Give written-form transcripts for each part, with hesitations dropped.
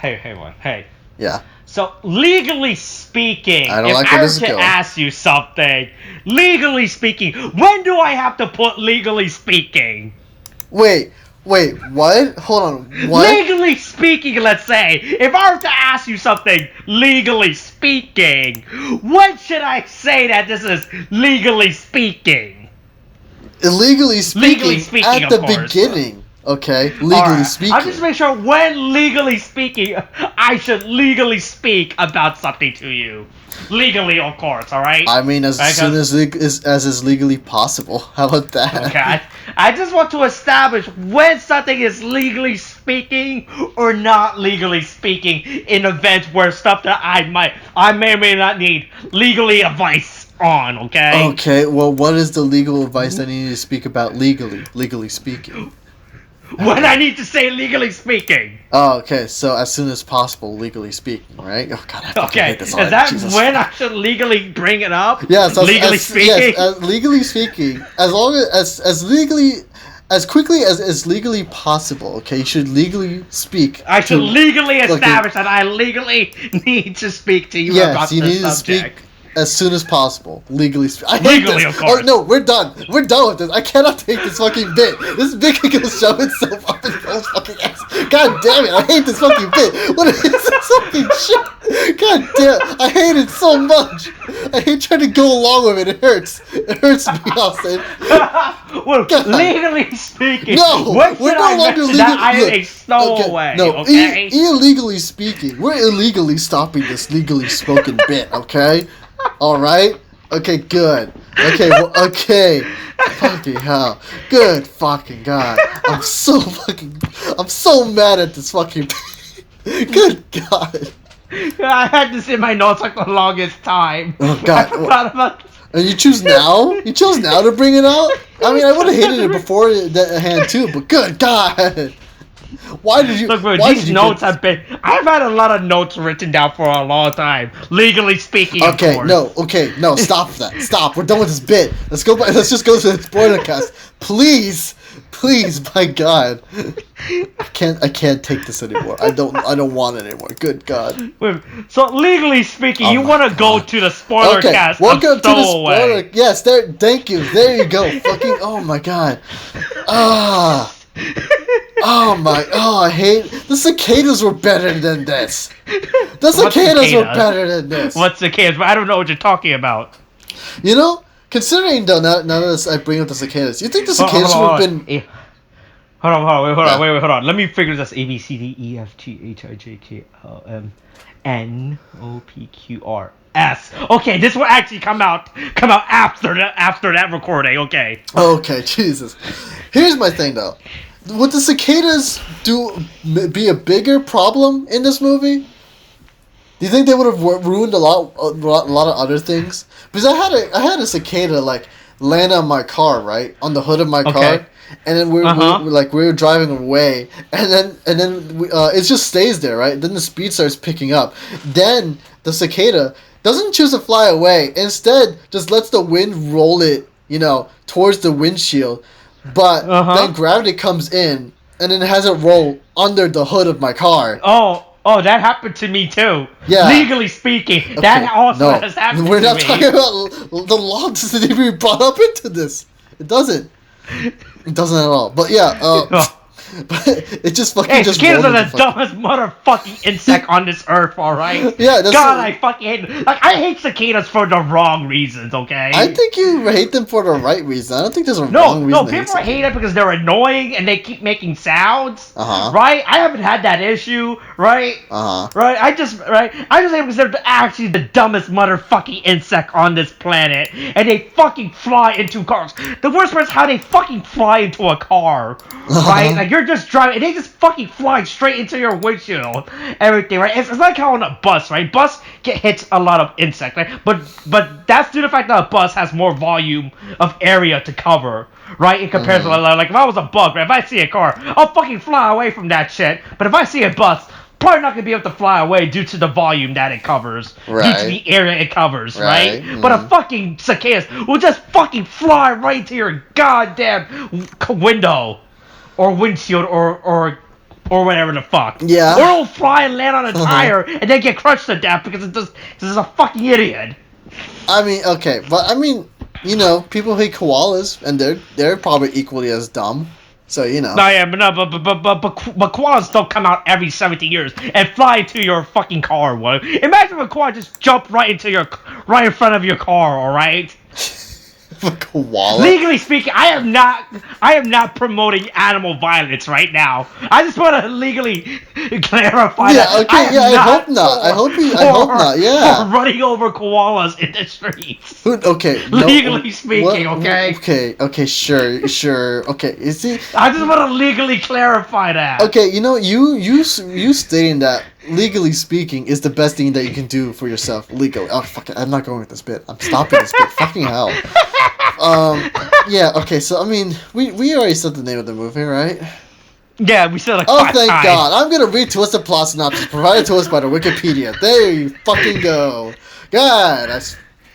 Hey. Yeah. So, legally speaking, I don't if like I where were this is to going. ask you something, legally speaking, when do I have to put legally speaking? Wait, what? Hold on, what? Legally speaking, let's say, if I were to ask you something, legally speaking, when should I say that this is legally speaking? Legally speaking, at of the course. beginning. Okay, legally Alright, speaking. I'll just make sure when legally speaking, I should legally speak about something to you. Legally, of course, alright? I mean, as soon as is legally possible. How about that? Okay, I just want to establish when something is legally speaking or not legally speaking in events where stuff that I may or may not need legally advice on, okay? Okay, well, what is the legal advice that you need to speak about legally speaking? When I need to say legally speaking. Oh, okay, so as soon as possible, legally speaking, right? Oh, God, I fucking hate this Is already. that Jesus when fuck. I should legally bring it up? Yes, legally speaking? Yes, legally speaking, as long as legally, as quickly as is legally possible, okay, you should legally speak. I should legally establish that I legally need to speak to you about you this need subject. to speak as soon as possible. Legally speaking. Legally, of course. Oh, no, we're done. We're done with this. I cannot take this fucking bit. This bit can go shove itself up in Cole's fucking ass. God damn it, I hate this fucking bit. What is this fucking shit? God damn, I hate it so much. I hate trying to go along with it. It hurts. It hurts me, Austin. Well, legally speaking, no, we're no longer legally. That I am a stowaway. Okay. Illegally speaking, we're illegally stopping this legally spoken bit. Okay. All right. Okay. Good. Okay. Well, okay. Fucking hell. Good fucking God. I'm so mad at this fucking. Good God. I had this in my notes like the longest time. Oh God. I forgot about. And you choose now? You chose now to bring it out? I mean, I would have hated it before that hand too, but good God. Why did you? Look, bro, why these did you notes have been. I've had a lot of notes written down for a long time. Legally speaking, of course. No, stop that. Stop. We're done with this bit. Let's go. Let's just go to the SPOILERCAST, please. My God, I can't take this anymore. I don't want it anymore. Good God. Wait, so legally speaking, you want to go to the SPOILERCAST? Okay, welcome to the spoiler. Yes, there. Thank you. There you go. Fucking. Oh my God. Ah. I hate the cicadas were better than this. The cicadas were better than this. What's cicadas? I don't know what you're talking about. You know, considering though, now that I bring up the cicadas, you think the cicadas would have been? Hold on. Let me figure this. A B C D E F G H I J K L M N O P Q R S. Okay, this will actually come out after that recording. Okay. Okay, Jesus. Here's my thing though. Would the cicadas be a bigger problem in this movie? Do you think they would have ruined a lot of other things? Because I had a cicada like land on my car, right, on the hood of my car, and then we were driving away, and then it just stays there, right? Then the speed starts picking up. Then the cicada doesn't choose to fly away. Instead, just lets the wind roll it, towards the windshield. But then gravity comes in, and then it has it roll under the hood of my car. Oh, that happened to me too. Yeah. Legally speaking, that also has happened to me. We're not talking about the law. Doesn't even be brought up into this. It doesn't. It doesn't at all. But yeah. But it just fucking just. Cicadas are the dumbest motherfucking insect on this earth, alright? Yeah, that's God, I fucking hate them. Like, I hate cicadas for the wrong reasons, okay? I think you hate them for the right reason. I don't think there's a wrong reason. No, people hate it because they're annoying and they keep making sounds. Uh-huh. Right? I haven't had that issue, right? Uh-huh. Right? I just hate them because they're actually the dumbest motherfucking insect on this planet. And they fucking fly into cars. The worst part is how they fucking fly into a car. Right? Like, you're just driving and they just fucking fly straight into your windshield. Everything, right? It's like how on a bus, right? Bus hits a lot of insects, right? But that's due to the fact that a bus has more volume of area to cover, right? In comparison to, like, if I was a bug, right? If I see a car, I'll fucking fly away from that shit. But if I see a bus, probably not gonna be able to fly away due to the volume that it covers, due to the area it covers, right? But a fucking cicada will just fucking fly right to your goddamn window, or windshield, or or whatever the fuck. Yeah. Or it'll fly and land on a tire and then get crushed to death because it's a fucking idiot. I mean, okay, but I mean, you know, people hate koalas, and they're probably equally as dumb. So you know. No, yeah, but koalas don't come out every 70 years and fly into your fucking car. What? Imagine if a koala just jumped right in front of your car. All right. A koala. Legally speaking, I am not promoting animal violence right now. I just want to legally clarify that. Okay, I hope not. I hope not. Yeah. For running over koalas in the streets. Okay. Legally speaking, okay. Okay. Sure. Okay. You see. I just want to legally clarify that. Okay, you know, you stating that legally speaking is the best thing that you can do for yourself legally. Oh fuck it, I'm not going with this bit. I'm stopping this bit. Fucking hell. Yeah. Okay. So I mean, we already said the name of the movie, right? Yeah, we said like Oh, 5 thank times. God! I'm gonna read to us the plot synopsis provided to us by the Wikipedia. There you fucking go. God,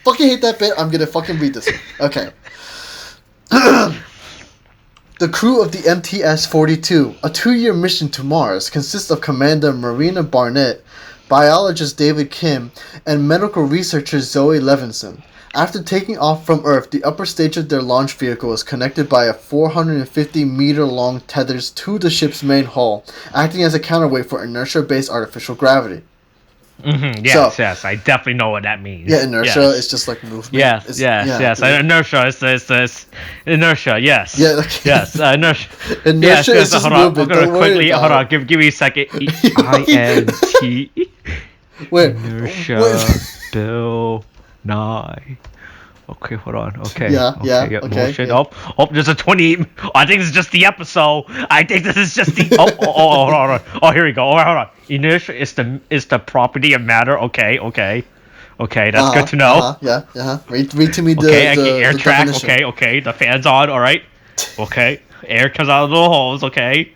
fucking hate that bit. I'm gonna fucking read this. Okay. The crew of the MTS-42, a 2-year mission to Mars, consists of Commander Marina Barnett, biologist David Kim, and medical researcher Zoe Levinson. After taking off from Earth, the upper stage of their launch vehicle is connected by a 450-meter-long tethers to the ship's main hull, acting as a counterweight for inertia-based artificial gravity. Mm-hmm, yes, I definitely know what that means. Yeah, inertia is just like movement. Yes. Inertia is inertia. Yes. Yeah. Okay. Yes. Inertia. Inertia is just movement. Hold on. Give me a second. INT. Wait. Inertia. Bill Nye. Okay, hold on. Okay. Okay. Motion. Oh, there's a 20. I think this is just the episode. I think this is just the. Hold on. Oh, here we go. Hold on. Inertia is the property of matter. Okay. That's good to know. Yeah. Read to me the. Okay, I get air the track. definition. Okay. The fan's on. All right. Okay. Air comes out of the holes. Okay.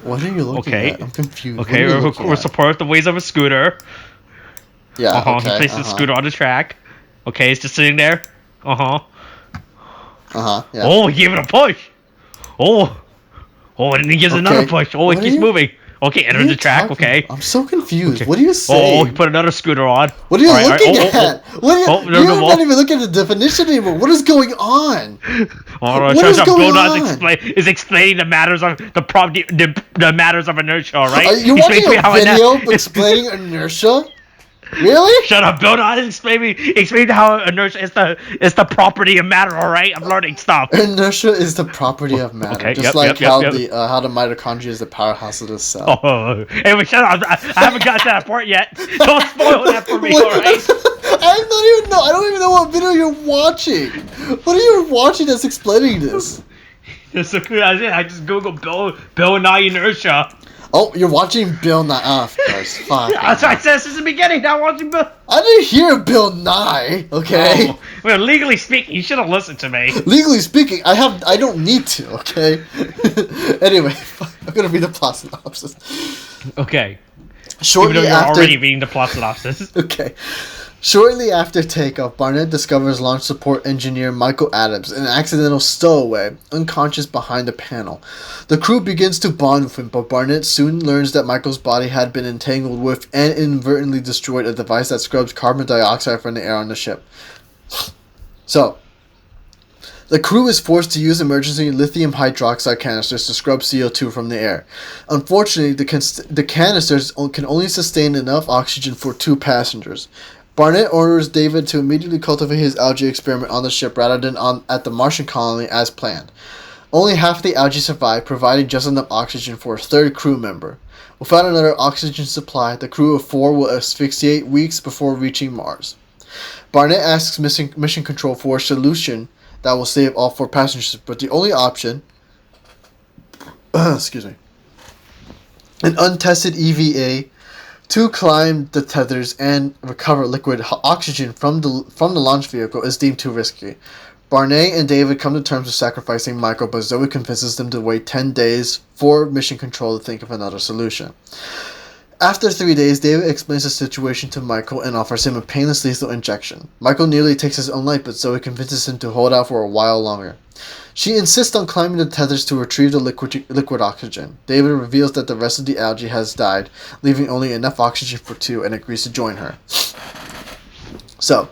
What are you looking at? I'm confused. Okay, we're support the ways of a scooter. Yeah. He places the scooter on the track. Okay, it's just sitting there. Yeah. Oh, he gave it a push. Oh, and then he gives another push. Oh, it keeps moving. Okay, enter the track. Okay. I'm so confused. Okay. What are you saying? Oh, he put another scooter on. What are you looking at? You're not even looking at the definition anymore. What is going on? What is going on? Is explaining the matters of the matters of inertia. All right. Are you watching a video explaining inertia? Really? Shut up, Bill. No, explain how inertia is the property of matter. All right, I'm learning stuff. Inertia is the property of matter, how the mitochondria is the powerhouse of the cell. Oh, anyway, shut up. I haven't got to that part yet. Don't spoil that for me. All right. I don't even know what video you're watching. What are you watching that's explaining this? I just googled Bill Nye inertia. Oh, you're watching Bill Nye. Oh, of course. Fuck. That's what I said since the beginning. Now watching Bill. I didn't hear Bill Nye. Okay. Oh, well, legally speaking, you should have listened to me. Legally speaking, I don't need to. Okay. Anyway, I'm gonna read the plot synopsis. Okay. Shortly Even though you're after, already reading the plot synopsis. Okay. Shortly after takeoff, Barnett discovers launch support engineer Michael Adams, an accidental stowaway, unconscious behind a panel. The crew begins to bond with him, but Barnett soon learns that Michael's body had been entangled with and inadvertently destroyed a device that scrubs carbon dioxide from the air on the ship. So, the crew is forced to use emergency lithium hydroxide canisters to scrub CO2 from the air. Unfortunately, the canisters can only sustain enough oxygen for 2 passengers. Barnett orders David to immediately cultivate his algae experiment on the ship rather than at the Martian colony as planned. Only half the algae survive, providing just enough oxygen for a 3rd crew member. Without another oxygen supply, the crew of 4 will asphyxiate weeks before reaching Mars. Barnett asks Mission Control for a solution that will save all 4 passengers, but the only option... excuse me. An untested EVA to climb the tethers and recover liquid oxygen from the launch vehicle is deemed too risky. Barnett and David come to terms with sacrificing Michael, but Zoe convinces them to wait 10 days for Mission Control to think of another solution. After 3 days, David explains the situation to Michael and offers him a painless lethal injection. Michael nearly takes his own life, but Zoe convinces him to hold out for a while longer. She insists on climbing the tethers to retrieve the liquid oxygen. David reveals that the rest of the algae has died, leaving only enough oxygen for 2, and agrees to join her. So,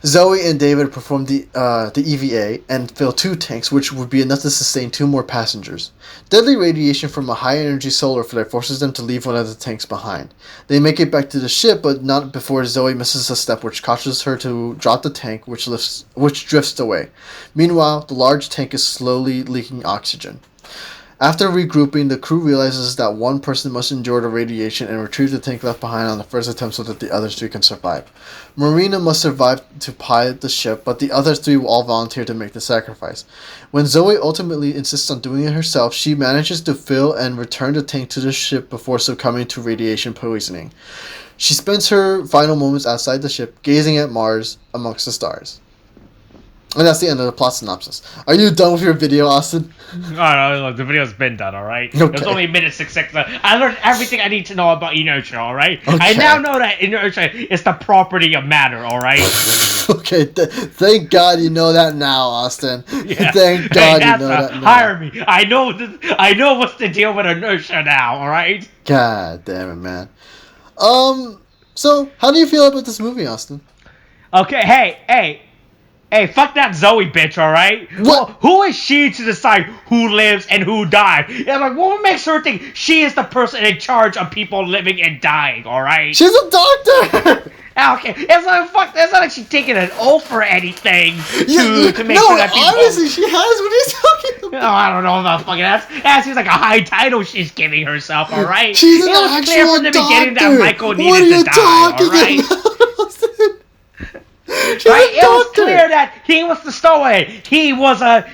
Zoe and David perform the EVA and fill 2 tanks, which would be enough to sustain 2 more passengers. Deadly radiation from a high-energy solar flare forces them to leave one of the tanks behind. They make it back to the ship, but not before Zoe misses a step, which causes her to drop the tank, which drifts away. Meanwhile, the large tank is slowly leaking oxygen. After regrouping, the crew realizes that one person must endure the radiation and retrieve the tank left behind on the first attempt so that the other 3 can survive. Marina must survive to pilot the ship, but the other 3 will all volunteer to make the sacrifice. When Zoe ultimately insists on doing it herself, she manages to fill and return the tank to the ship before succumbing to radiation poisoning. She spends her final moments outside the ship, gazing at Mars amongst the stars. And that's the end of the plot synopsis. Are you done with your video, Austin? No, look, the video's been done, alright? Okay. It was only a minute 6 seconds. I learned everything I need to know about inertia, alright? Okay. I now know that inertia is the property of matter, alright? Okay, thank God you know that now, Austin. Yeah. Thank God you know that now. Hire me. I know what's the deal with inertia now, alright? God damn it, man. So, how do you feel about this movie, Austin? Okay, hey, fuck that Zoe bitch, alright? What? Well, who is she to decide who lives and who dies? Yeah, like, what makes her think she is the person in charge of people living and dying, alright? She's a doctor! Okay, it's not like she's taking an oath or anything to make sure that people... No, obviously she has. What are you talking about? No, I don't know about fucking that seems like a high title she's giving herself, alright? She's an it was actual clear from the beginning that doctor. Michael What are needed you to die, talking alright? about, Austin? She's Right? a It was doctor. clear that he was the stowaway. He was a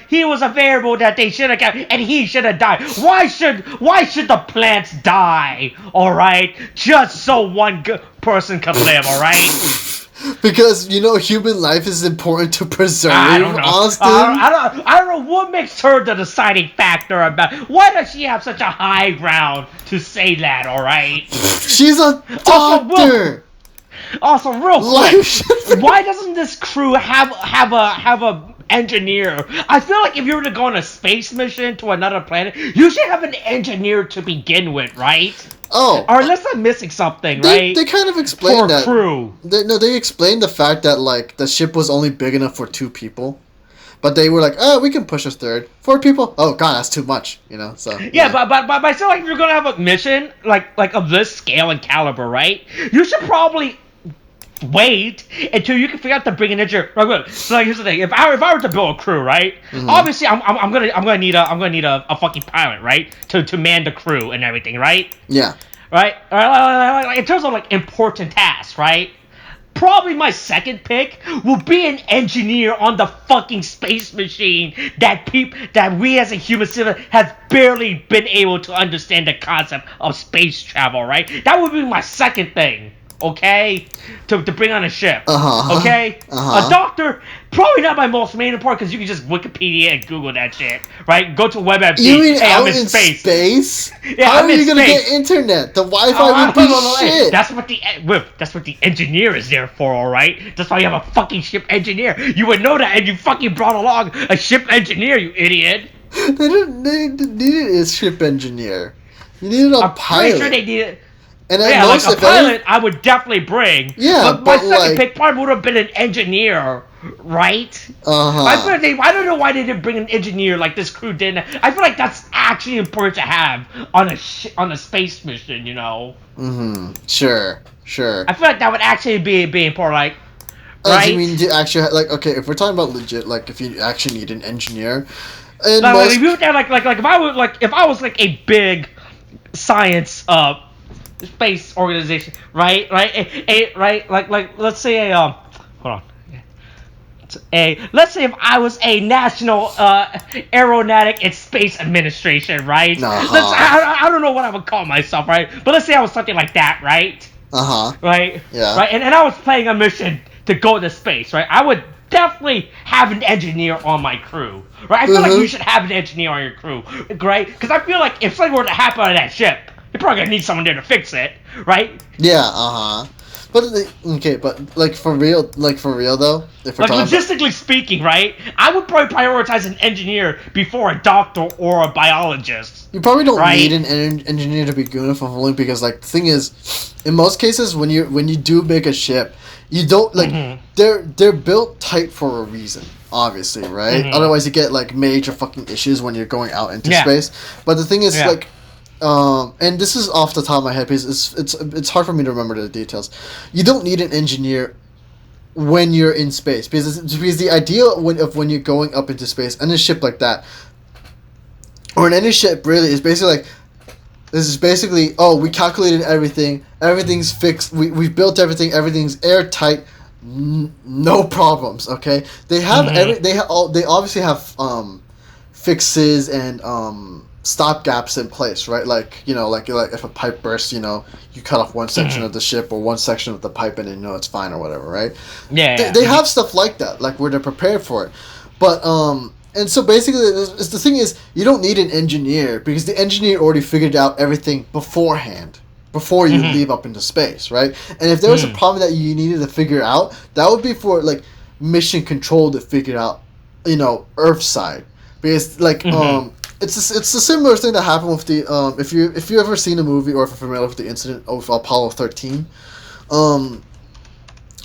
variable that they should have kept, and he should have died. Why should the plants die? All right, just so one person could live. All right. Because human life is important to preserve. I don't know. Austin. I don't know what makes her the deciding factor about. Why does she have such a high ground to say that? All right. She's a doctor. Also, real quick, why doesn't this crew have a engineer? I feel like if you were to go on a space mission to another planet, you should have an engineer to begin with, right? Oh. Or unless I'm missing something, right? They kind of explained that. Crew. They explained the fact that the ship was only big enough for 2 people. But they were like, oh, we can push a 3rd. 4 people? Oh, God, that's too much, So Yeah, but I feel like if you're gonna have a mission like of this scale and caliber, right? You should probably wait until you can figure out to bring an engineer. So here's the thing: if I were to build a crew, right? Mm-hmm. Obviously, I'm gonna need a fucking pilot, right? To man the crew and everything, right? Yeah. Right. In terms of important tasks, right? Probably my second pick will be an engineer on the fucking space machine that we as a human civil has barely been able to understand the concept of space travel, right? That would be my second thing. Okay, to bring on a ship. Okay, a doctor, probably not my most main part because you can just Wikipedia and Google that shit, right? Go to WebMD. You mean hey, out I'm in space? Yeah, how are you gonna get internet? The Wi-Fi would be shit. That's what the engineer is there for, all right? That's why you have a fucking ship engineer. You would know that, and you fucking brought along a ship engineer, you idiot. They needed a ship engineer. You needed a pilot. I'm pretty sure they needed. And like a pilot, I would definitely bring. Yeah, but my second pick probably would have been an engineer, right? I don't know why they didn't bring an engineer like this crew didn't. I feel like that's actually important to have on a space mission, Mm-hmm. Sure. I feel like that would actually be important, right? You mean to actually okay? If we're talking about legit, if you actually need an engineer, and if you if I was like a big science space organization, right? Let's say let's say if I was a national aeronautic and space administration, right? I don't know what I would call myself, right? But let's say I was something like that, right? Right? Yeah. Right? And I was playing a mission to go to space, right? I would definitely have an engineer on my crew, right? I feel like you should have an engineer on your crew, right? Because I feel like if something were to happen on that ship, you're probably gonna need someone there to fix it, right? Yeah, But like for real though, if we're Like, talking logistically speaking, right? I would probably prioritize an engineer before a doctor or a biologist. you probably don't right? need an engineer to be good enough fulfilling, because like the thing is, in most cases when you do make a ship, you don't like they're built tight for a reason, obviously, right? Otherwise you get like major fucking issues when you're going out into space. But the thing is like, and this is off the top of my head because it's hard for me to remember the details. You don't need an engineer when you're in space, because the idea when you're going up into space in a ship like that, or in any ship really, is basically like, this is basically, we calculated everything, everything's fixed, we've built everything, everything's airtight, no problems. Okay, they have they obviously have fixes and stop gaps in place, right? Like, like if a pipe bursts, you cut off one section of the ship or one section of the pipe, and then it's fine or whatever, right? They have stuff like that, like where they're prepared for it. But and so basically the thing is, you don't need an engineer because the engineer already figured out everything beforehand, before you leave up into space, right? And if there was a problem that you needed to figure out, that would be for like mission control to figure out, Earth side, because like it's a similar thing that happened with the if you ever seen a movie, or if you're familiar with the incident of Apollo 13, I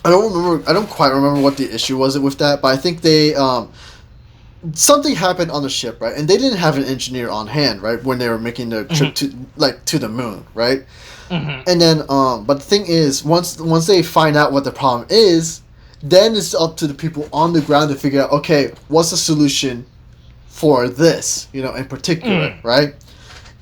don't quite remember what the issue was with that, but I think they something happened on the ship, right? And they didn't have an engineer on hand, right, when they were making their trip to the moon, right? And then but the thing is, once they find out what the problem is, then it's up to the people on the ground to figure out, okay, what's the solution for this, in particular, right?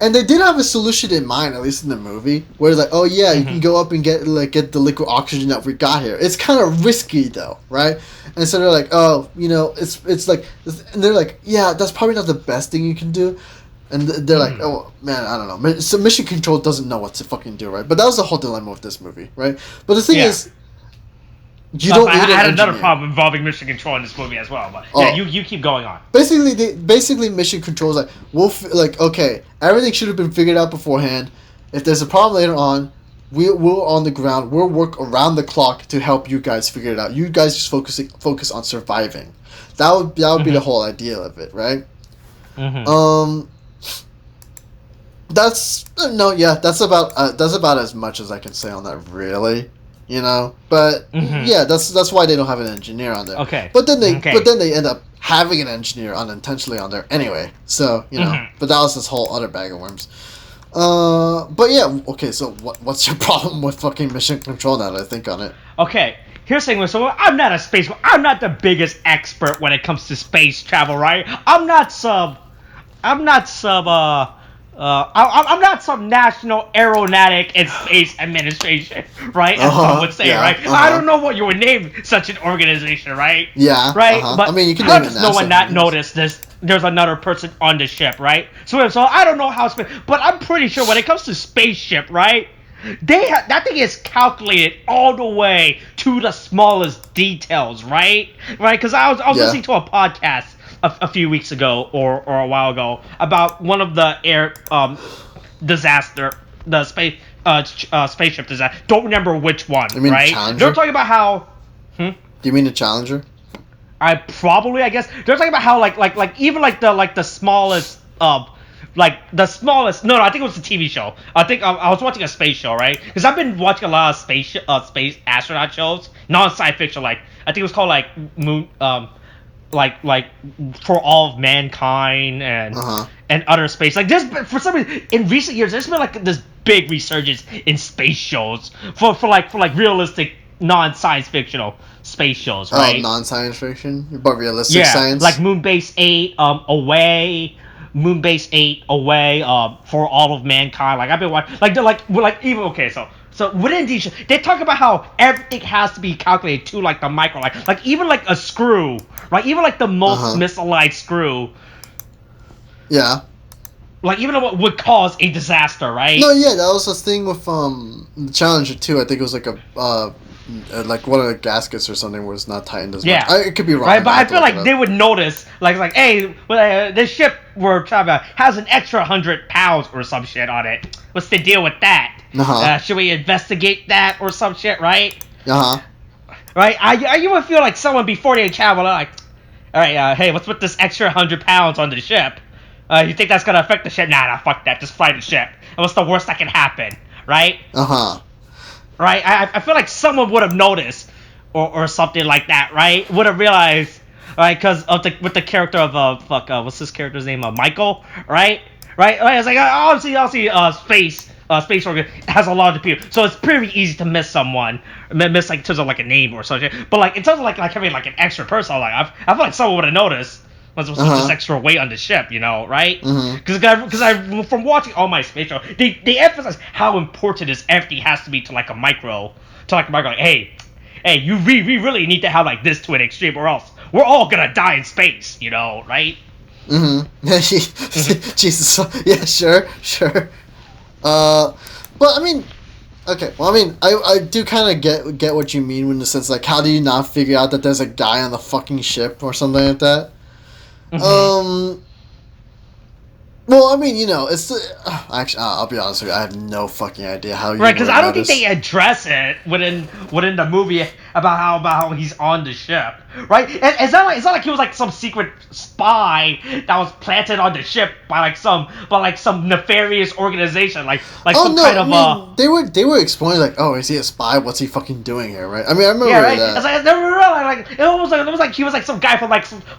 And they did have a solution in mind, at least in the movie, where it's like, oh yeah, you can go up and get the liquid oxygen that we got here. It's kind of risky though, right? And so they're like, oh, it's like, and they're like, yeah, that's probably not the best thing you can do. And they're like, oh man, I don't know. So mission control doesn't know what to fucking do, right? But that was the whole dilemma with this movie, right? But the thing is, you don't need an engineer. I had another problem involving mission control in this movie as well, but you keep going on. Basically, mission control is like, okay, everything should have been figured out beforehand. If there's a problem later on, we're on the ground. We'll work around the clock to help you guys figure it out. You guys just focus on surviving. That would be the whole idea of it, right? That's about as much as I can say on that, really. But yeah, that's why they don't have an engineer on there. Okay. But then they end up having an engineer unintentionally on there anyway. So but that was this whole other bag of worms. But yeah, okay. So what's your problem with fucking mission control now that I think on it? Okay. Here's the thing. So I'm not the biggest expert when it comes to space travel, right? I'm not some National Aeronautic and Space Administration, right? As some would say, right? I don't know what you would name such an organization, right? Yeah. Right? But I mean, you can how name does it no one NASA, not notice this? There's another person on the ship, right? So I don't know how, but I'm pretty sure when it comes to spaceship, right? That thing is calculated all the way to the smallest details, right? Right? Because I was listening to a podcast a few weeks ago or a while ago about one of the air disaster, the spaceship disaster. Don't remember which one. You mean right? Challenger? They're talking about how. Do you mean the Challenger? I guess they're talking about how like even the smallest the smallest. No, I think it was a TV show. I think I was watching a space show, right? Because I've been watching a lot of space astronaut shows, non-science fiction. Like I think it was called like Moon. Like for all of mankind and other space. Like there's for some reason in recent years there's been like this big resurgence in space shows for realistic non-science fictional space shows, right? Oh, non-science fiction, but realistic science. Like Moonbase 8 Away. Moonbase 8 Away for all of mankind. Like I've been watching So within these, they talk about how everything has to be calculated to like the micro, like even like a screw, right? Even like the most misaligned screw. Yeah. Like even what would cause a disaster, right? No, yeah, that was the thing with the Challenger 2. I think it was like like one of the gaskets or something was not tightened as much. It could be wrong. Right, but I feel like they would notice, like, hey, this ship we're talking about has an extra 100 pounds or some shit on it. What's the deal with that? Should we investigate that or some shit, right? Uh-huh. Right? You would feel like someone before they travel, like, all right, hey, what's with this extra 100 pounds on the ship? You think that's gonna affect the ship? Nah, fuck that. Just fly the ship. And what's the worst that can happen, right? Uh-huh. Right? I feel like someone would have noticed, or something like that, right? Would have realized, right? Because with the character of what's this character's name? Michael, right? Right? It's like obviously, space organ has a lot of people, so it's pretty easy to miss someone, miss like in terms of like a name or something. But like in terms of like having like an extra person, like I feel like someone would have noticed. Was this extra weight on the ship, right? Because from watching all my space shows, they emphasize how important this everything has to be to like a micro, like, hey, we really need to have like this to an extreme, or else we're all gonna die in space, right? Jesus. Yeah, sure. Well, I mean, okay. Well, I mean, I do kind of get what you mean in the sense like, how do you not figure out that there's a guy on the fucking ship or something like that? Well, I mean, it's actually. I'll be honest with you. I have no fucking idea how you. Right, because I don't think they address it within the movie about how he's on the ship. Right? It's not like he was like some secret spy that was planted on the ship by some nefarious organization, they were exploring like, oh, is he a spy? What's he fucking doing here? Right? I mean, I remember right? that. It's like, I never realized, it was like he was like some guy from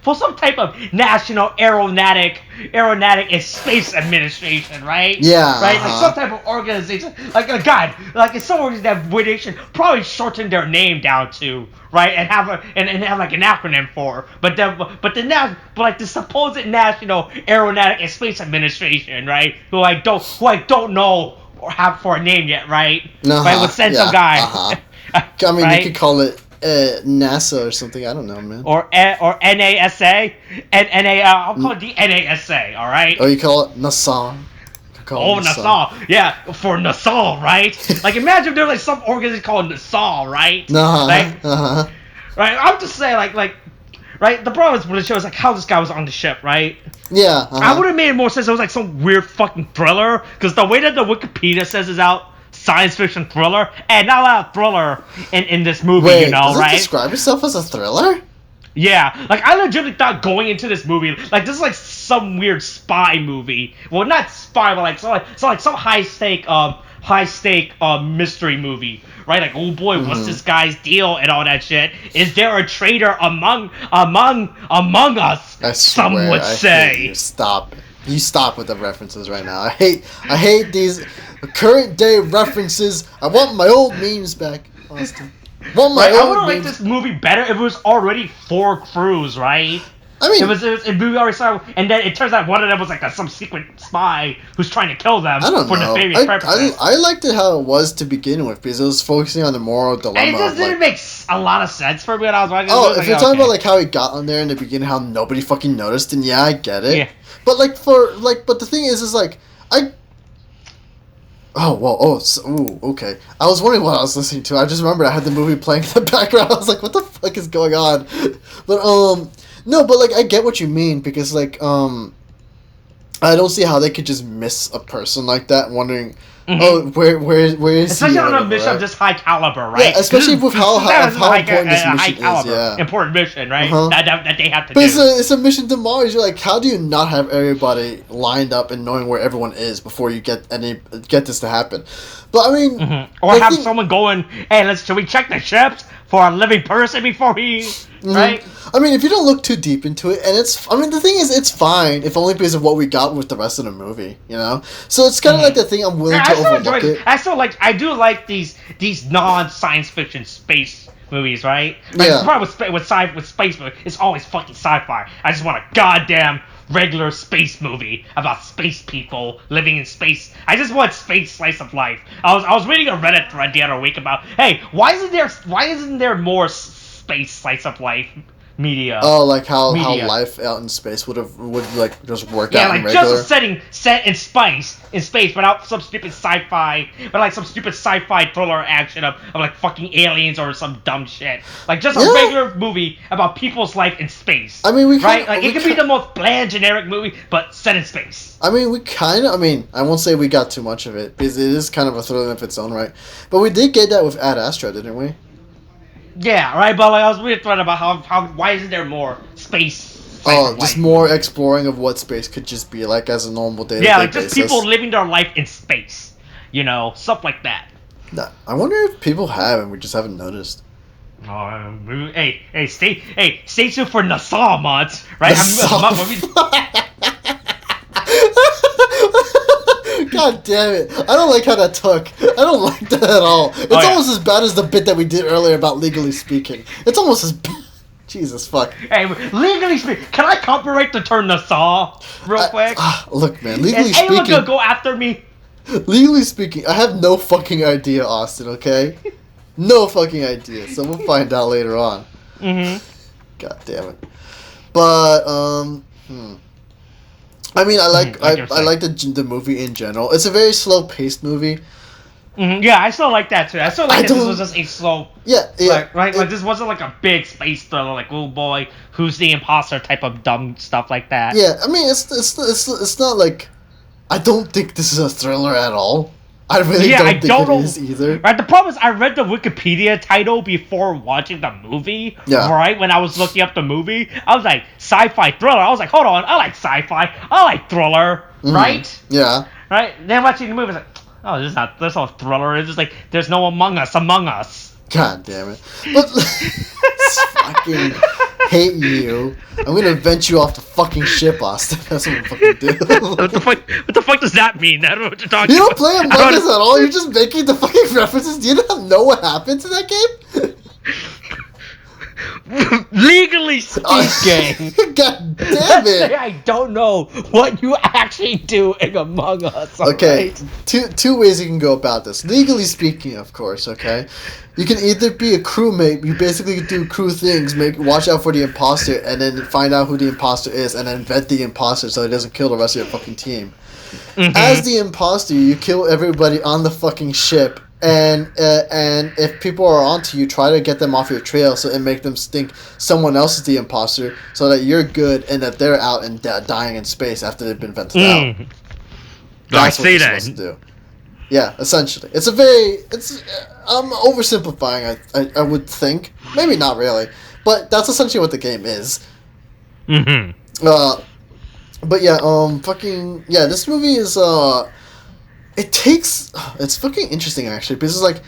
for some type of national aeronautic and space administration, right? Yeah. Right? Like some type of organization, like a guy, like it's some organization that they should probably shorten their name down to, right? And have like an acronym for, but the supposed National Aeronautic and Space Administration, right? Who I don't know or have for a name yet, right? Right? Would send some guy. I mean, right? you could call it NASA or something. I don't know, man. Or NASA, I'll call it the NASA. All right. Oh, you call it NASA. Nassau. Yeah, for Nassau, right? Like, imagine if there was like some organization called Nassau, right? Right? I'm just saying, like, right? The problem is when it shows like how this guy was on the ship, right? Yeah. I would have made more sense. It was like some weird fucking thriller, because the way that the Wikipedia says is out, science fiction thriller, and not a lot of thriller in this movie. Wait, does it right? describe yourself as a thriller? Yeah, like I legitimately thought going into this movie, like this is like some weird spy movie. Well, not spy, but like some high stake mystery movie, right? Like, oh boy, what's this guy's deal and all that shit? Is there a traitor among us? I swear, some would say. You stop with the references right now. I hate these current day references. I want my old memes back, Austin. I would have liked this movie better if it was already 4 crews, right? I mean, it movie already started, and then it turns out one of them was like some secret spy who's trying to kill them for nefarious purposes. I liked it how it was to begin with because it was focusing on the moral dilemma. And it just didn't make a lot of sense for me when I was watching. Oh, if you're talking about like how he got on there in the beginning, how nobody fucking noticed, then yeah, I get it. Yeah. But but the thing is like okay. I was wondering what I was listening to. I just remembered I had the movie playing in the background. I was like, what the fuck is going on? But no, but like I get what you mean because like I don't see how they could just miss a person like that, wondering, where is he? Especially on a mission of this high caliber, right? Yeah, especially with how important this mission is. Yeah, important mission, right? That they have to do. But it's a mission to Mars. You're like, how do you not have everybody lined up and knowing where everyone is before you get this to happen? But I mean, or have someone going, hey, should we check the ships for a living person before we, right? I mean, if you don't look too deep into it, and the thing is, it's fine, if only because of what we got with the rest of the movie, So it's kind of like the thing I'm willing to overlook it. I do like these non-science fiction space movies, right? Yeah. The problem with space movies, it's always fucking sci-fi. I just want a goddamn regular space movie about space people living in space. I just want space slice of life. I was reading a Reddit thread the other week about, hey, why isn't there more space slice of life media. Oh, like how media. life out in space would like just work Yeah, out like in regular. just a setting set in space, without some stupid sci-fi, but like some stupid sci-fi thriller action of like fucking aliens or some dumb shit. Like just a regular movie about people's life in space. I mean, it could be the most bland, generic movie, but set in space. I mean, I won't say we got too much of it, because it is kind of a thriller of its own right. But we did get that with Ad Astra, didn't we? Yeah, right, but like I was really threatened about how why isn't there more space? Just more exploring of what space could just be like as a normal day-to-day Yeah, like just basis. people living their life in space. Stuff like that. Nah, I wonder if people have and we just haven't noticed. Stay tuned for NASA mods, right? God damn it. I don't like how that took. I don't like that at all. It's almost as bad as the bit that we did earlier about Legally Speaking. It's almost as bad. Jesus fuck. Hey, legally speaking, can I copyright the term NASA real quick? Look, man, legally Is speaking... anyone gonna go after me? Legally speaking, I have no fucking idea, Austin, okay? No fucking idea, so we'll find out later on. Mm-hmm. God damn it. But, I mean, I like the movie in general. It's a very slow-paced movie. Mm-hmm. Yeah, I still like that too. I still like that this was just a slow... Yeah. Like this wasn't like a big space thriller, like, oh boy, who's the imposter type of dumb stuff like that. Yeah, I mean, it's not like... I don't think this is a thriller at all. I really don't think it is either. Right, the problem is I read the Wikipedia title before watching the movie. Yeah. Right, when I was looking up the movie, I was like, sci-fi thriller. I was like, hold on, I like sci-fi. I like thriller. Mm-hmm. Right? Yeah. Right? Then watching the movie, I was like, oh, there's no thriller. It's just like, there's no Among Us. God damn it. But... fucking hate you. I'm gonna vent you off the fucking ship, Austin. That's what I'm fucking do. What the fuck does that mean? I don't know what you're talking You don't about. play Among Us at all? You're just making the fucking references? Do you not know what happens in that game? Legally speaking. God damn it. I don't know what you actually do in Among Us. Okay, right? two ways you can go about this. Legally speaking, of course, okay? You can either be a crewmate, you basically do crew things, watch out for the imposter, and then find out who the imposter is, and then vet the imposter so he doesn't kill the rest of your fucking team. Mm-hmm. As the imposter, you kill everybody on the fucking ship, and if people are onto you, try to get them off your trail so and make them think someone else is the imposter, so that you're good and that they're out and dying in space after they've been vented out. That's what you're supposed to do. Yeah, essentially. I'm oversimplifying, I would think. Maybe not really. But that's essentially what the game is. Mm-hmm. But yeah, this movie is, it's fucking interesting, actually, because it's like,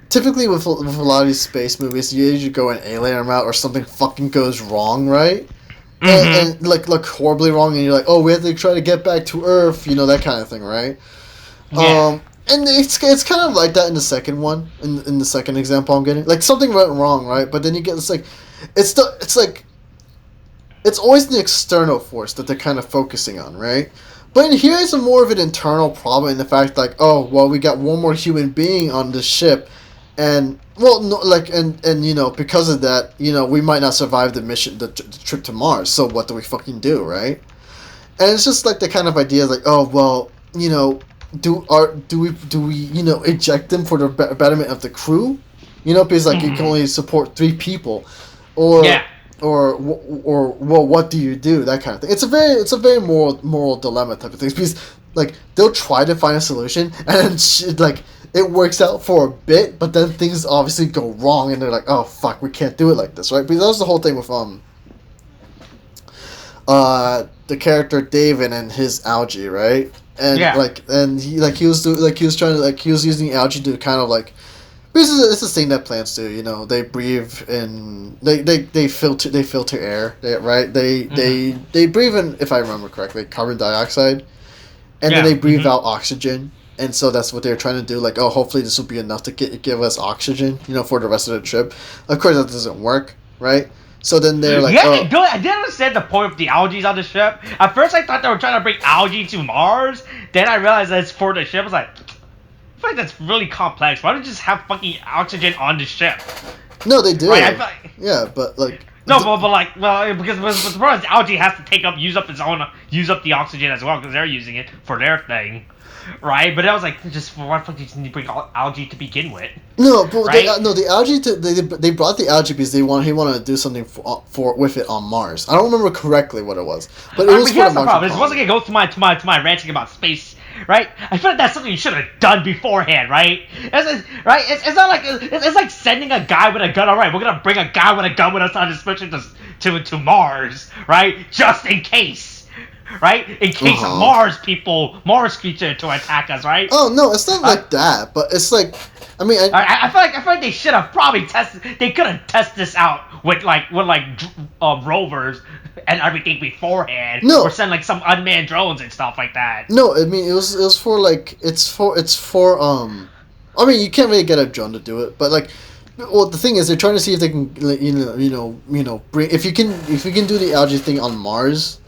typically with a lot of these space movies, you usually go an alien route or something fucking goes wrong, right? Mm-hmm. And like, look horribly wrong, and you're like, oh, we have to try to get back to Earth, that kind of thing, right? Yeah. And it's kind of like that in the second one, in the second example I'm getting. Like, something went wrong, right? But then you get, it's always the external force that they're kind of focusing on, right? But here is more of an internal problem in the fact, like, oh, well, we got one more human being on this ship, and, well, no, like, and because of that, we might not survive the mission, the trip to Mars, so what do we fucking do, right? And it's just, like, the kind of idea, like, oh, well, do we eject them for the betterment of the crew? Because, like, you can only support 3 people, or well, what do you do? That kind of thing. It's a very moral dilemma type of thing. Because, like, they'll try to find a solution, and it works out for a bit, but then things obviously go wrong, and they're like, oh fuck, we can't do it like this, right? Because that was the whole thing with the character David and his algae, right? And he was using algae to kind of like. It's the thing that plants do, They breathe in, they filter air, right? They breathe in, if I remember correctly, carbon dioxide, and then they breathe out oxygen, and so that's what they're trying to do. Like, oh, hopefully this will be enough to give us oxygen, for the rest of the trip. Of course, that doesn't work, right? So then they're like, I didn't understand the point of the algae on the ship. At first, I thought they were trying to bring algae to Mars. Then I realized that it's for the ship. I was like, I feel like that's really complex. Why don't you just have fucking oxygen on the ship? No, they do. Right? Yeah, but like No, but like, well, because but the problem is algae has to use up the oxygen as well because they're using it for their thing, right? But I was like, just why the fuck do you need to bring algae to begin with? No, but right? the algae. They brought the algae because he wanted to do something with it on Mars. I don't remember correctly what it was, but it was for the Martian colony. It wasn't gonna go to my ranting about space. Right, I feel like that's something you should have done beforehand, right? It's not like it's like sending a guy with a gun. All right, we're gonna bring a guy with a gun with us on this mission to Mars, right? Just in case, right? In case Mars creature to attack us, right? Oh no, it's not like that. But it's like, I mean, I feel like they should have probably tested. They could have tested this out with rovers and everything beforehand. No. Or send like some unmanned drones and stuff like that. No, I mean it was for like it's for I mean you can't really get a drone to do it, but like, well the thing is they're trying to see if they can bring if you can do the algae thing on Mars,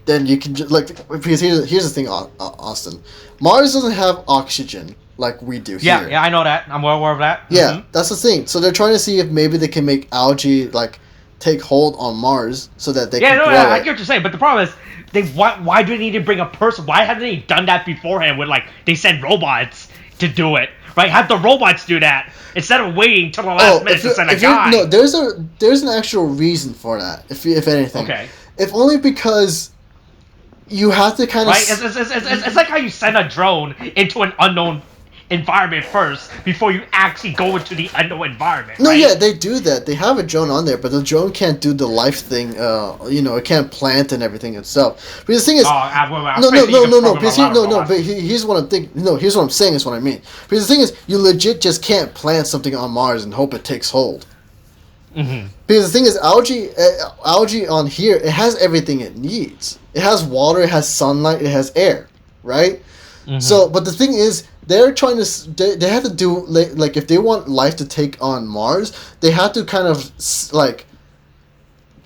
then you can because here's the thing, Austin, Mars doesn't have oxygen like we do here. Yeah, I know that. I'm well aware of that. Yeah, Mm-hmm. that's the thing. So they're trying to see if maybe they can make algae like take hold on Mars so that they can grow I it. get what you're saying, but the problem is why do they need to bring a person? Why haven't they done that beforehand with like they send robots to do it? Right? Have the robots do that instead of waiting till the last minute to send a guy. No, there's an actual reason for that. If anything, okay. If only because you have to kind of right. It's like how you send a drone into an unknown environment first before you actually go into the unknown environment. No, right? yeah, they do that. They have a drone on there, but the drone can't do the life thing. It can't plant and everything itself. But the thing is, no. But here's what I'm thinking. No, here's what I'm saying is what I mean. Because the thing is, you legit just can't plant something on Mars and hope it takes hold. Mm-hmm. Because the thing is, algae on here, it has everything it needs. It has water, it has sunlight, it has air, right? Mm-hmm. So, but the thing is, they're trying to. They have to do like if they want life to take on Mars, they have to kind of like.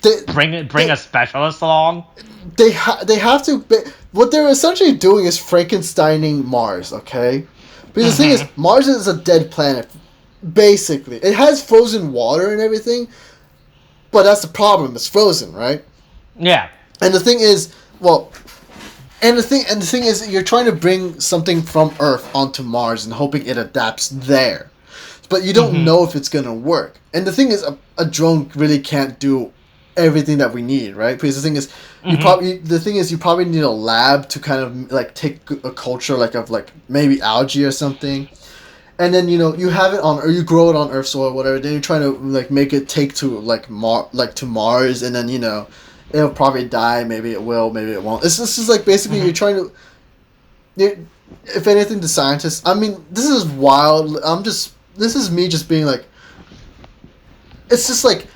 Bring a specialist along. They have to. What they're essentially doing is Frankensteining Mars, okay? Because the thing is, Mars is a dead planet. Basically, it has frozen water and everything, but that's the problem. It's frozen, right? Yeah. And the thing is, And the thing is, you're trying to bring something from Earth onto Mars and hoping it adapts there, but you don't know if it's gonna work. And the thing is, a drone really can't do everything that we need, right? Because the thing is, you probably need a lab to kind of like take a culture of maybe algae or something, and then you have it on, or you grow it on Earth soil, or whatever. Then you're trying to make it take to to Mars, and then it'll probably die. Maybe it will. Maybe it won't. This is like basically you're trying to. If anything, the scientists. I mean, this is wild. This is me just being like. It's just like.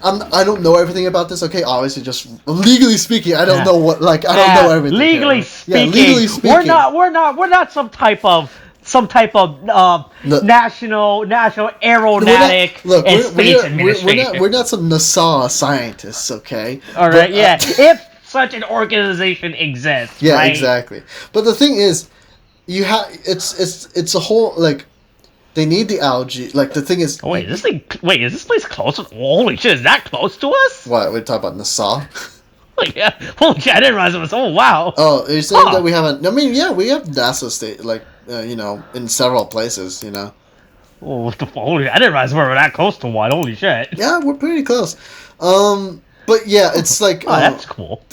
I don't know everything about this. Okay, obviously, just legally speaking, I don't know what. I don't know everything. Legally speaking, we're not some type of national aeronautic and space administration. We're not some NASA scientists, okay? All right, if such an organization exists, yeah, right? Exactly. But the thing is, it's a whole they need the algae. The thing is, is this place close? Holy shit, is that close to us? What we're talking about NASA? Yeah. Holy shit, I didn't realize it was. Oh wow. Oh, you're saying that we haven't? I mean, yeah, we have NASA state in several places, Oh, holy! I didn't realize we were that close to one. Holy shit! Yeah, we're pretty close. But yeah, it's like. That's cool.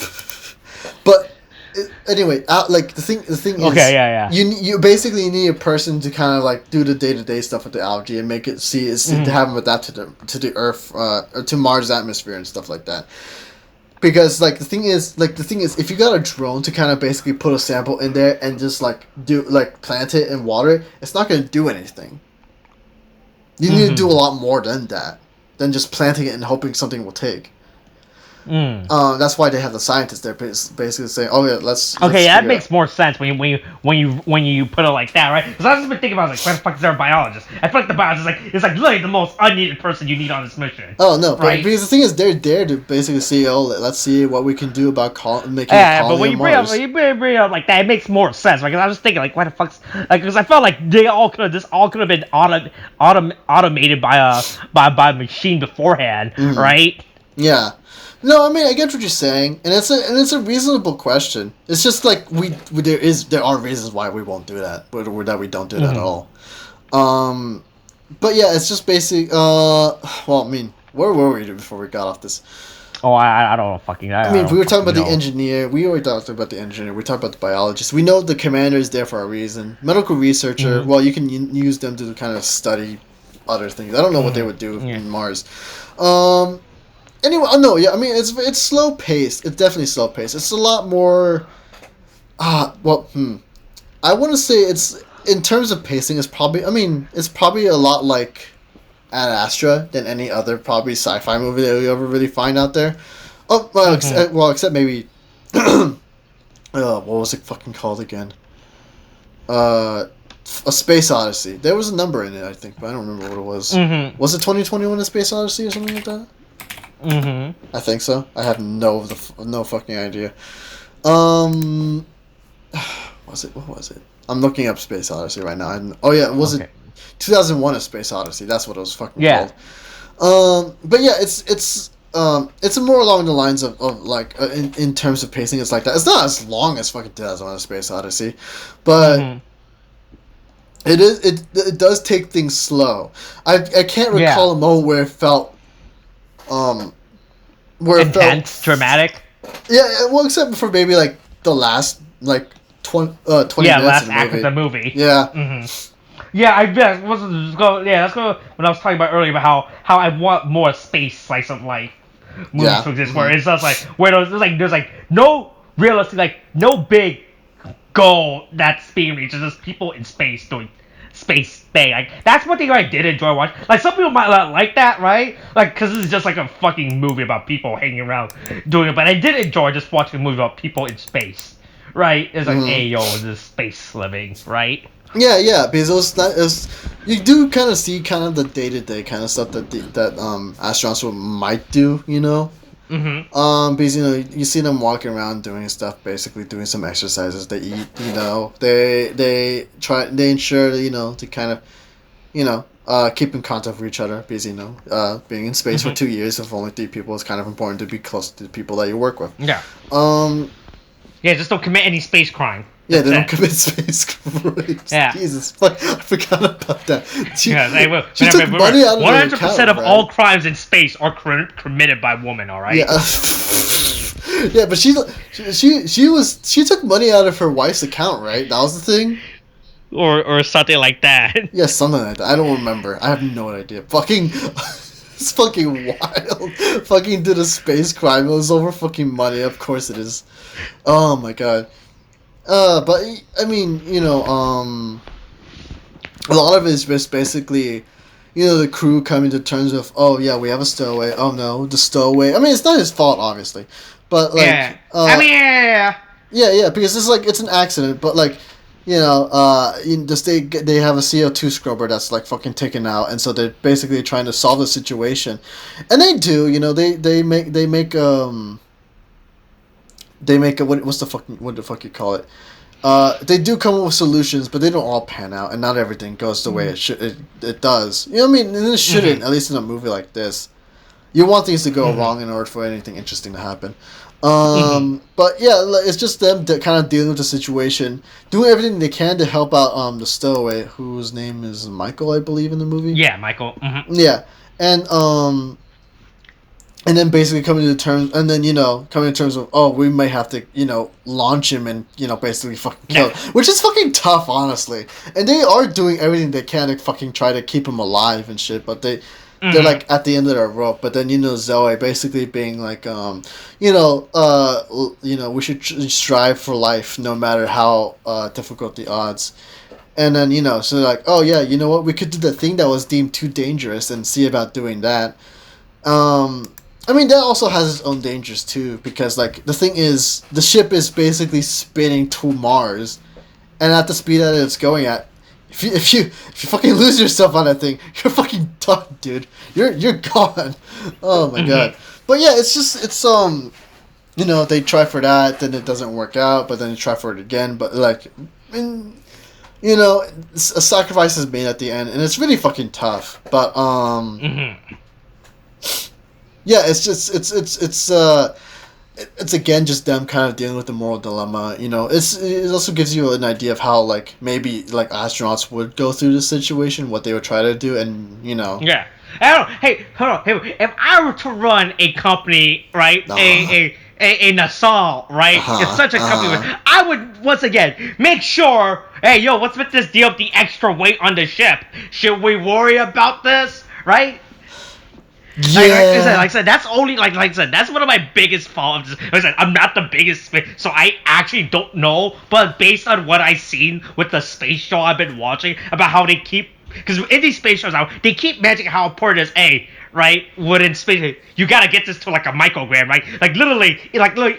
But anyway, the thing is. Okay, yeah. You basically need a person to kind of do the day-to-day stuff with the algae and make it to have them adapt to the Earth or to Mars atmosphere and stuff like that. Because the thing is, if you got a drone to kind of basically put a sample in there and just plant it and water it, it's not going to do anything. You need to do a lot more than that, than just planting it and hoping something will take. That's why they have the scientists there, basically saying, "Oh yeah, let's." Okay, that makes more sense when you put it like that, right? Because I've just been thinking about why the fuck is there a biologist? I feel like the biologist is literally the most unneeded person you need on this mission. Oh no, right? Because the thing is, they're there to basically see, let's see what we can do about making a colony but when you bring up like that, it makes more sense, right? Because I was thinking why the fuck's because I felt like this all could have been automated by a machine beforehand, right? Yeah. No, I mean I get what you're saying, and it's a reasonable question. It's just like there are reasons why we won't do that, or that we don't do that at all. But yeah, it's just basic. Well, I mean, where were we before we got off this? Oh, I don't fucking. I mean, we were talking about know. the engineer. We already talked about the engineer. We talked about the biologist. We know the commander is there for a reason. Medical researcher. Well, you can use them to kind of study other things. I don't know what they would do in Mars. Anyway, no, yeah. I mean, it's slow paced. It's definitely slow paced. It's a lot more. I want to say it's in terms of pacing. It's probably. I mean, it's probably a lot like Ad Astra than any other probably sci-fi movie that we ever really find out there. Oh well, except maybe. What was it fucking called again? A Space Odyssey. There was a number in it, I think, but I don't remember what it was. Was it 2021: A Space Odyssey or something like that? I think so. I have no fucking idea. What was it? I'm looking up Space Odyssey right now. It 2001: A Space Odyssey. That's what it was fucking called. But yeah, it's more along the lines of like in terms of pacing. It's like that. It's not as long as fucking 2001: A Space Odyssey, but it does take things slow. I can't recall a moment where it felt intense, dramatic. Yeah, well, except for maybe like the last 20 minutes last of the act movie. of the movie. Yeah. Yeah, that's what I was talking about earlier about how I want more space slice of life movies to exist, where it's just like where there's no realistic, no big goal that's being reached. It's just people in space doing space thing. Like that's one thing I did enjoy watching. Like some people might not like that, right? Like because it's just like a fucking movie about people hanging around doing it. But I did enjoy just watching a movie about people in space, right? It's like, hey yo, this space living, right? Yeah, because you do kind of see kind of the day-to-day kind of stuff that astronauts might do, you know. Because you see them walking around doing stuff, basically doing some exercises. They eat, they ensure to kind of keep in contact with each other. Because being in space for 2 years with only 3 people, it's kind of important to be close to the people that you work with. Yeah. Just don't commit any space crime. Yeah, they don't commit space crimes. Yeah. Jesus, fuck, I forgot about that. She took money out of 100% of all crimes in space are committed by women. All right. Yeah. Yeah, but she took money out of her wife's account, right? That was the thing. Or something like that. Yeah, something like that. I don't remember. I have no idea. Fucking. It's fucking wild. Fucking did a space crime. It was over fucking money. Of course it is. Oh my god. But I mean, a lot of it is just basically, the crew coming to terms with, oh yeah, we have a stowaway. Oh no, the stowaway. I mean, it's not his fault, obviously, but like, yeah, because it's an accident. But like, they have a CO2 scrubber that's like fucking taken out, and so they're basically trying to solve the situation, and they do. They make what the fuck you call it? They do come up with solutions, but they don't all pan out, and not everything goes the way it does. You know what I mean? And it shouldn't, at least in a movie like this. You want things to go wrong in order for anything interesting to happen. But yeah, it's just them kind of dealing with the situation, doing everything they can to help out the stowaway, whose name is Michael, I believe, in the movie. Yeah, Michael. Yeah, and then basically coming to terms of, oh, we may have to, launch him and, basically fucking kill him. Which is fucking tough, honestly. And they are doing everything they can to fucking try to keep him alive and shit, but they're like at the end of their rope. But then, Zoe basically being like, we should strive for life no matter how difficult the odds. And then, so they're like, oh yeah, you know what, we could do the thing that was deemed too dangerous and see about doing that. I mean, that also has its own dangers, too, because, like, the thing is, the ship is basically spinning to Mars, and at the speed that it's going at, if you fucking lose yourself on that thing, you're fucking done, dude. You're gone. Oh, my God. But, yeah, it's they try for that, then it doesn't work out, but then they try for it again, but, like, a sacrifice is made at the end, and it's really fucking tough, but, yeah, it's just it's again just them kind of dealing with the moral dilemma. You know, it also gives you an idea of how like maybe like astronauts would go through this situation, what they would try to do, and you know. Yeah. I don't. Hey, hold on. Hey, if I were to run a company, right, a Nassau, right, it's such a company. I would once again make sure. Hey, yo, what's with this deal with the extra weight on the ship? Should we worry about this, right? Yeah. Like I said, that's only like I said, that's one of my biggest faults. Like I said, I'm not the biggest, so I actually don't know. But based on what I've seen with the space show I've been watching about how they keep, because in these space shows now they keep mentioning how important it is, right? Within space, you gotta get this to like a microgram, right? Like literally,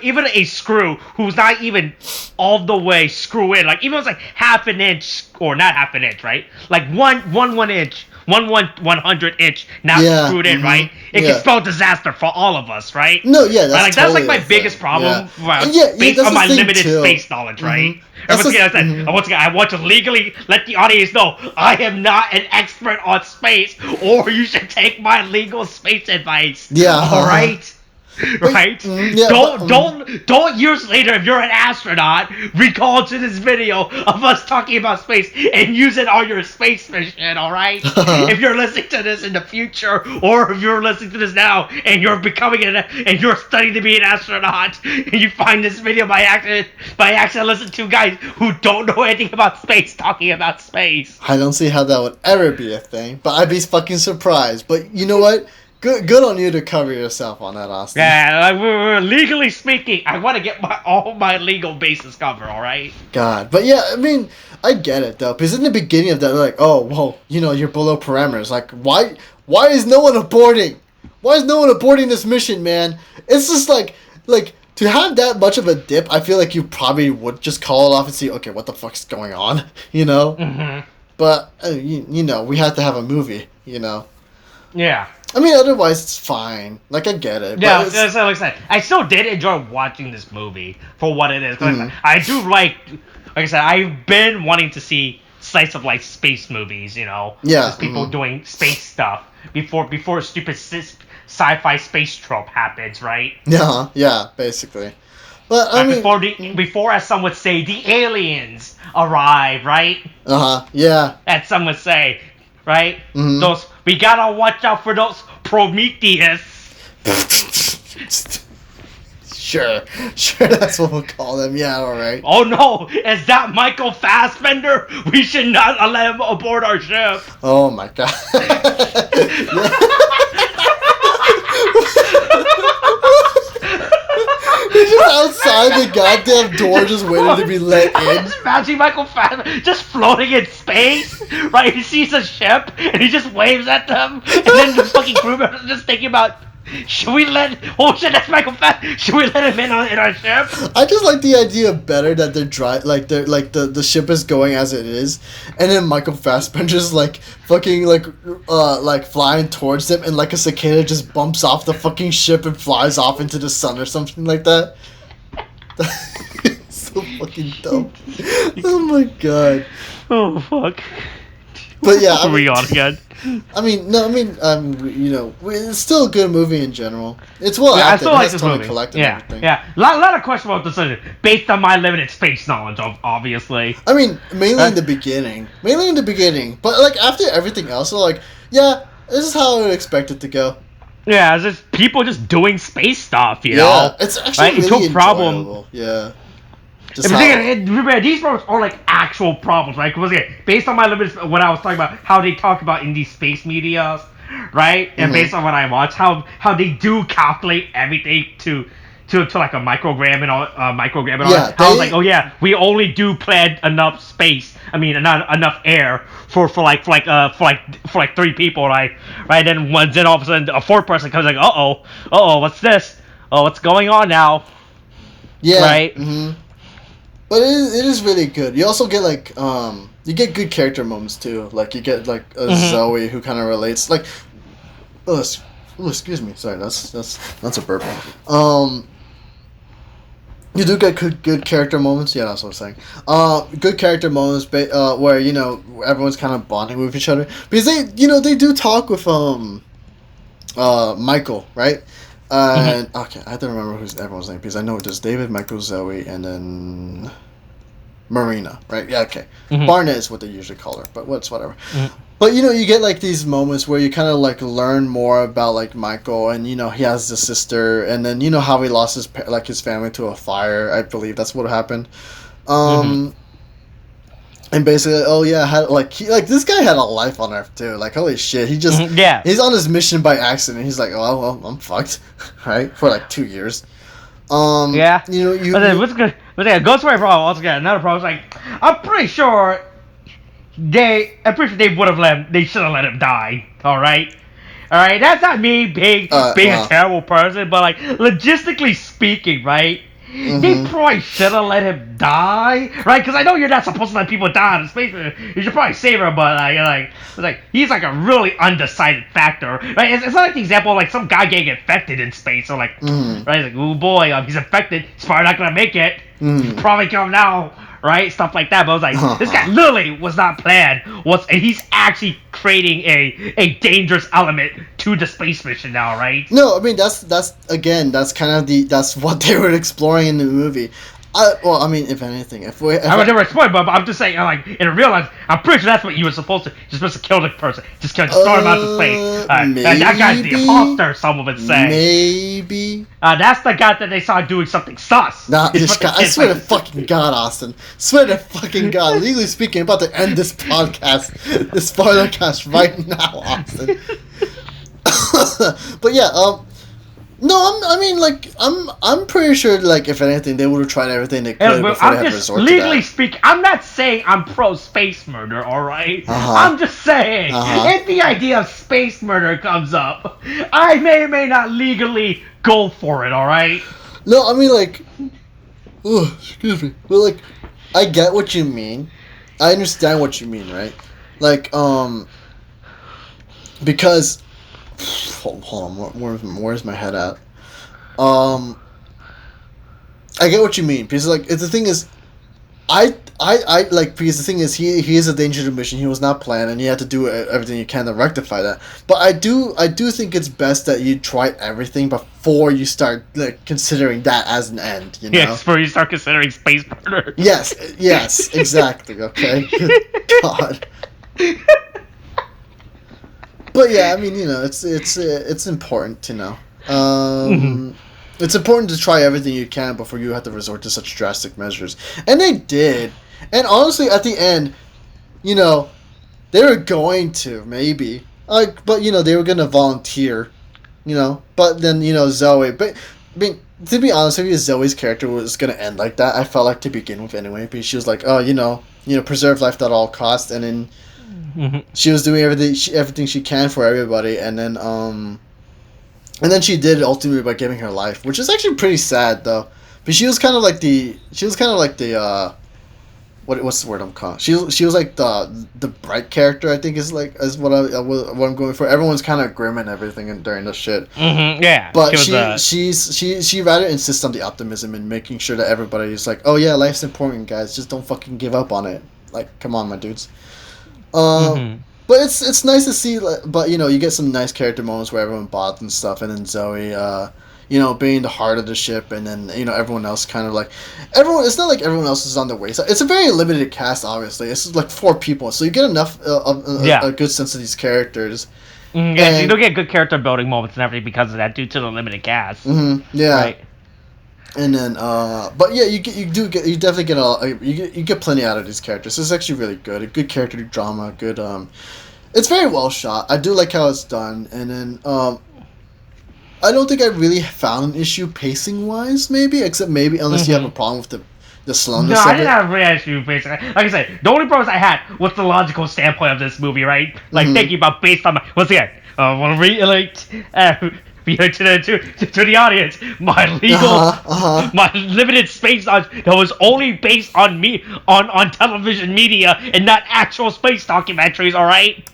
even a screw who's not even all the way screw in, like even if it's like half an inch or not half an inch, right? Like one inch. 1/100 inch not screwed in, right? It can spell disaster for all of us, right? No, yeah, that's totally like my biggest problem based that's on my limited too. space knowledge, right? Once again, I want to legally let the audience know I am not an expert on space, or you should take my legal space advice. Yeah. All right. Right? Don't years later, if you're an astronaut, recall to this video of us talking about space and use it on your space mission, alright? If you're listening to this in the future, or if you're listening to this now and you're and you're studying to be an astronaut, and you find this video by accident listen to guys who don't know anything about space talking about space. I don't see how that would ever be a thing, but I'd be fucking surprised. But you know what? Good on you to cover yourself on that, Austin. Yeah, like we're legally speaking, I want to get all my legal bases covered, all right? God, but yeah, I mean, I get it though, because in the beginning of that, they're like, oh, well, you know, you're below parameters. Like, why is no one aborting? Why is no one aborting this mission, man? It's just like to have that much of a dip, I feel like you probably would just call it off and see, okay, what the fuck's going on, you know? Mm-hmm. But you know, we had to have a movie, you know. Yeah. I mean, otherwise it's fine. Like, I get it. Yeah, like I said, I still did enjoy watching this movie for what it is. I do like I said, I've been wanting to see slice of life space movies, you know. Yeah. Just people doing space stuff before stupid sci-fi space trope happens, right? Yeah, yeah, basically. But I mean, before, as some would say, the aliens arrive, right? Yeah. As some would say, right? Mm-hmm. We gotta watch out for those Prometheus. Sure, that's what we'll call them. Yeah, all right. Oh no, is that Michael Fassbender? We should not let him aboard our ship. Oh my god. He's just outside the goddamn door, just waiting to be let in. Just imagine Michael Fassbender just floating in space, right? He sees a ship and he just waves at them, and then the fucking crew members are just thinking about, oh shit, that's Michael Fassbender. Should we let him in our ship? I just like the idea better that they're the ship is going as it is, and then Michael Fassbender's like fucking like flying towards them, and like a cicada just bumps off the fucking ship and flies off into the sun or something like that. So fucking dumb. Oh my god. Oh fuck. But yeah, are we on again? You know, it's still a good movie in general. It's well acted. I still like this movie. Yeah, yeah. A lot of questionable decisions based on my limited space knowledge, obviously. I mean, mainly in the beginning. But like after everything else, so like, yeah, this is how I would expect it to go. Yeah, it's just people just doing space stuff, you know? Yeah, it's actually really enjoyable. Yeah. These problems are like actual problems, right? Because based on my limited, what I was talking about, how they talk about in these space media, right? And based on what I watch, how they do calculate everything to like a microgram and all, Yeah, how it's like, oh yeah, we only do plan enough space. I mean, enough air for like 3 people, right? Right. Then all of a sudden a 4th person comes like, what's this? Oh, what's going on now? Yeah. Right. Mm-hmm. But it is really good. You also get like you get good character moments too. Like you get like a Zoe who kind of relates. Like, excuse me. Sorry, that's a burp. You do get good character moments. Yeah, that's what I'm saying. Good character moments where you know everyone's kind of bonding with each other because they do talk with Michael, right? And okay, I have to remember who's everyone's name because I know there's David, Michael, Zoe, and then Marina, right? Yeah, okay. Barnett is what they usually call her, but whatever. But you get like these moments where you kind of like learn more about like Michael, and he has a sister, and then how he lost his family to a fire. I believe that's what happened. And basically, this guy had a life on Earth too. Like, holy shit, he just he's on his mission by accident. He's like, oh well, I'm fucked, right? For like 2 years. But then what's good? But yeah, Ghostwire problem. Also got another problem. It's like I'm pretty sure they would have they should have let him die. All right. That's not me being a terrible person, but like logistically speaking, right? They probably should have let him die, right? Because I know you're not supposed to let people die in space. You should probably save him, but like he's like a really undecided factor, right? It's not like the example of like some guy getting infected in space, or like, right? It's like, oh boy, he's infected. He's probably not gonna make it. He's probably come now, right? Stuff like that. But I was like, this guy literally was not planned. And he's actually creating a dangerous element to the space mission now, right? No, I mean that's kind of that's what they were exploring in the movie. If anything, I would never explain, but I'm just saying, like in real life, I'm pretty sure that's what you were supposed to. You're supposed to kill the person, just throw him out to space. That guy's the imposter. Some would say. Maybe. That's the guy that they saw doing something sus. Nah, I swear to fucking God, Austin. Swear to fucking God. Legally speaking, I'm about to end this podcast, this spoiler cast right now, Austin. But yeah, no, I'm pretty sure, like, if anything, they would have tried everything they could before they had resort to that. Legally speaking, I'm not saying I'm pro space murder, alright? I'm just saying, if the idea of space murder comes up, I may or may not legally go for it, alright? No, I mean, like, excuse me, but, like, I get what you mean. I understand what you mean, right? Like, because... Hold on, where's my head at? I get what you mean, because like the thing is, I like, because the thing is he is a danger to the mission. He was not planned, and you have to do everything you can to rectify that. But I do think it's best that you try everything before you start like considering that as an end. You know? Yes, before you start considering space murder. Yes, exactly. Okay, good God. But yeah, I mean, it's important to know. It's important to try everything you can before you have to resort to such drastic measures. And they did. And honestly, at the end, they were going to, maybe. But, they were going to volunteer, But then, Zoe. But, I mean, to be honest with you, Zoe's character was going to end like that. I felt like to begin with anyway. Because she was like, oh, preserve life at all costs. And then... She was doing everything she can for everybody, and then she did it ultimately by giving her life, which is actually pretty sad though. But she was kind of like the what's the word I'm calling? She was like the bright character, I think is what I'm going for. Everyone's kind of grim and everything during this shit. Yeah, but she rather insists on the optimism and making sure that everybody is like, oh yeah, life's important, guys. Just don't fucking give up on it. Like, come on, my dudes. But it's nice to see, but you get some nice character moments where everyone bonds and stuff, and then Zoe, being the heart of the ship, and then everyone else kind of like it's not like everyone else is on the wayside. It's a very limited cast, obviously. It's like 4 people, so you get enough a good sense of these characters. Yeah, you don't get good character building moments and everything because of that, due to the limited cast. Yeah. Right. And then, but yeah, you definitely get you get plenty out of these characters. It's actually really good. A good character drama, good. It's very well shot. I do like how it's done. And then, I don't think I really found an issue pacing wise, maybe, except maybe unless you have a problem with the slowness. No, I didn't have a real issue pacing. Like I said, the only problems I had was the logical standpoint of this movie, right? Like thinking about based on once again, I want to reiterate. To the audience, my my limited space knowledge that was only based on me on television media and not actual space documentaries. All right.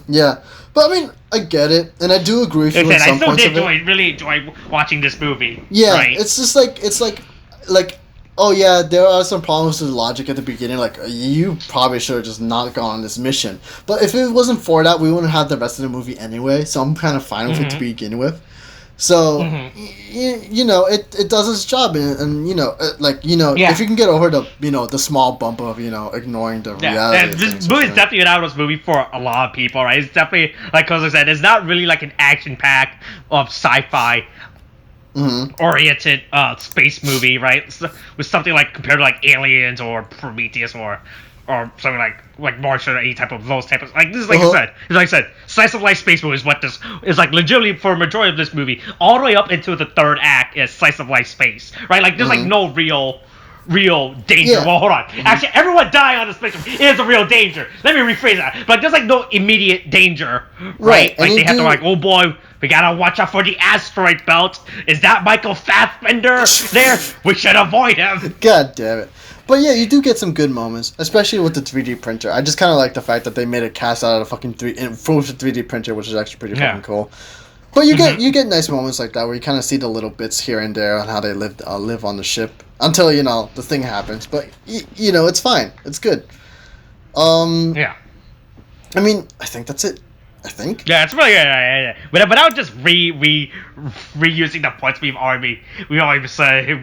Yeah, but I mean, I get it, and I do agree with you on some points of it. Really enjoy watching this movie. Yeah, right? it's just like oh yeah, there are some problems with logic at the beginning. Like, you probably should have just not gone on this mission. But if it wasn't for that, we wouldn't have the rest of the movie anyway. So I'm kind of fine with it to begin with. So, you know, it does its job, and you know, if you can get over the small bump of, ignoring the reality. And this movie is definitely an out movie for a lot of people, right? It's definitely, like Koza said, it's not really like an action-packed of sci-fi oriented space movie, right? With something like compared to like Aliens or Prometheus or something like Martian or any type of those type of, like, this is like I said, slice of life space movie is what this is like. Legitimately, for a majority of this movie, all the way up into the third act is slice of life space, right? Like there's like no real danger. Yeah. Well, hold on. Actually, everyone dying on the spectrum is a real danger. Let me rephrase that. But there's like no immediate danger, right? Like they have to like, oh boy, we gotta watch out for the asteroid belt. Is that Michael Fassbender there? We should avoid him. God damn it. But yeah, you do get some good moments, especially with the 3D printer. I just kind of like the fact that they made a cast out of the fucking 3D printer, which is actually pretty fucking cool. But you get nice moments like that where you kind of see the little bits here and there on how they live on the ship until the thing happens. But it's fine. It's good. Yeah. I mean, I think that's it. I think. Yeah, it's really good. But I would just reusing the points we've already said,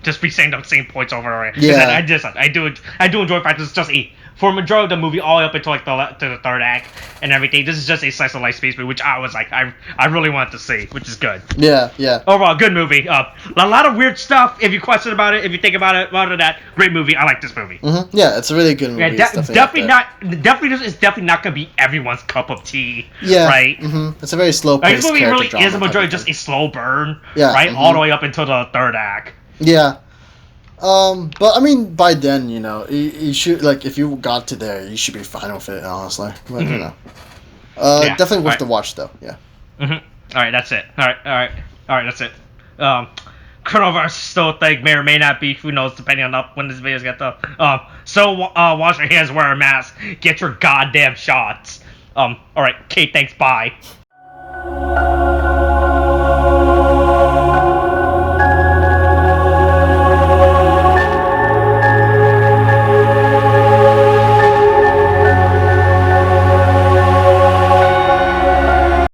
just re-saying the same points over already. Yeah. I do enjoy the fact that it's just for a majority of the movie, all the way up until like to the third act and everything. This is just a slice of life space movie, which I was like, I really wanted to see, which is good. Yeah, yeah. Overall, good movie. A lot of weird stuff. If you question about it, if you think about it, other than that, great movie. I like this movie. Mm-hmm. Yeah, it's a really good movie. Yeah, it's definitely not gonna be everyone's cup of tea. Yeah. Right. Mm-hmm. It's a very slow paced. This movie really is a majority just a slow burn. Yeah. Right, all the way up until the third act. Yeah. But I mean, by then, you should, like, if you got to there, you should be fine with it, honestly. But, definitely worth the watch, though. Yeah. All right, that's it. All right, that's it. Coronavirus still a thing, may or may not be. Who knows? Depending on when this video's get up. So wash your hands, wear a mask, get your goddamn shots. All right, Kate. Thanks. Bye.